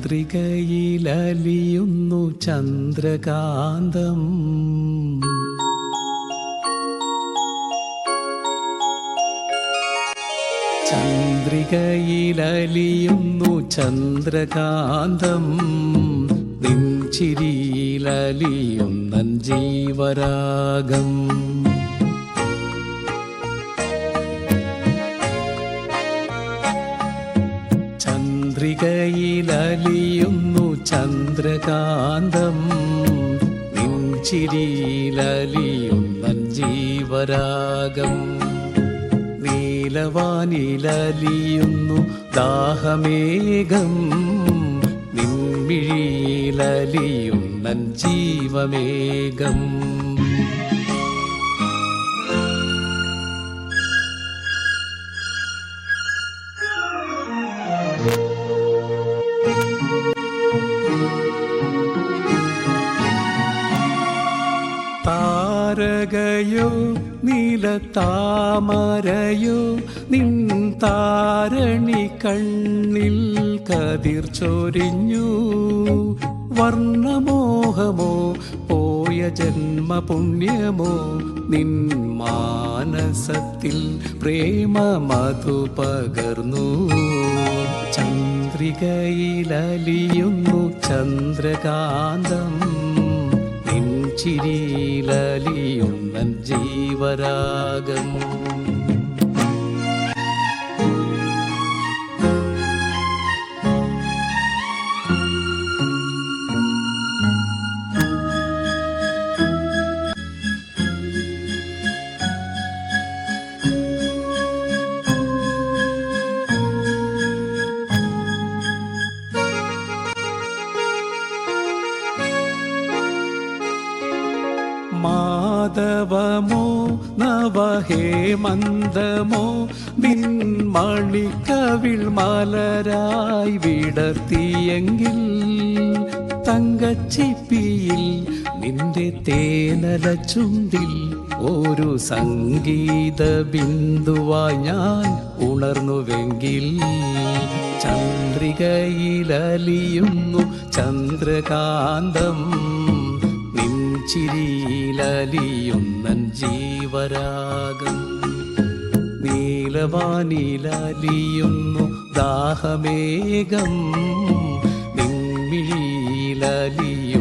ചന്ദ്രികയിലലിയുന്നു ചന്ദ്രകാന്തം. ചന്ദ്രികയിലലിയുന്നു ചന്ദ്രകാന്തം. നിൻ ചിരിയിലലിയുന്നൻ ജീവരാഗം. ചന്ദ്രികയിലലിയുന്നു ചന്ദ്രകാന്തം. നിൻ ചിരിയിലലിയുന്നൻ ജീവരാഗം. നീലവാനിലലിയുന്നു ദാഹമേഘം. നിൻമിഴിയിലലിയുന്നൻ ജീവമേഘം. താരകയോ നീലത്താമരയോ നിൻ താരണി കണ്ണിൽ കതിർ ചൊരിഞ്ഞു. വർണ്ണമോഹമോ പോയ ജന്മപുണ്യമോ നിൻ മാനസത്തിൽ പ്രേമമധു പകർന്നു. ചന്ദ്രികയിലലിയുന്നു ചന്ദ്രകാന്തം. ചിരിയിലലിയുന്നൻ ജീവരാഗം. മാധവമോ നവഹേമന്തമോ നിൻ മണിക്കവിൾ മലരായി വിടർത്തിയെങ്കിൽ തങ്കച്ചിപ്പിയിൽ നിന്റെ തേനല ചുണ്ടിൽ ഒരു സംഗീത ബിന്ദുവായി ഞാൻ ഉണർന്നുവെങ്കിൽ. ചന്ദ്രികയിലലിയുന്നു ചന്ദ്രകാന്തം. ചിരിയിലലിയുന്നൻ ജീവരാഗം. നീലവാനിലലിയുന്നു ദാഹമേഘം. നിൻമിഴിയിലലിയും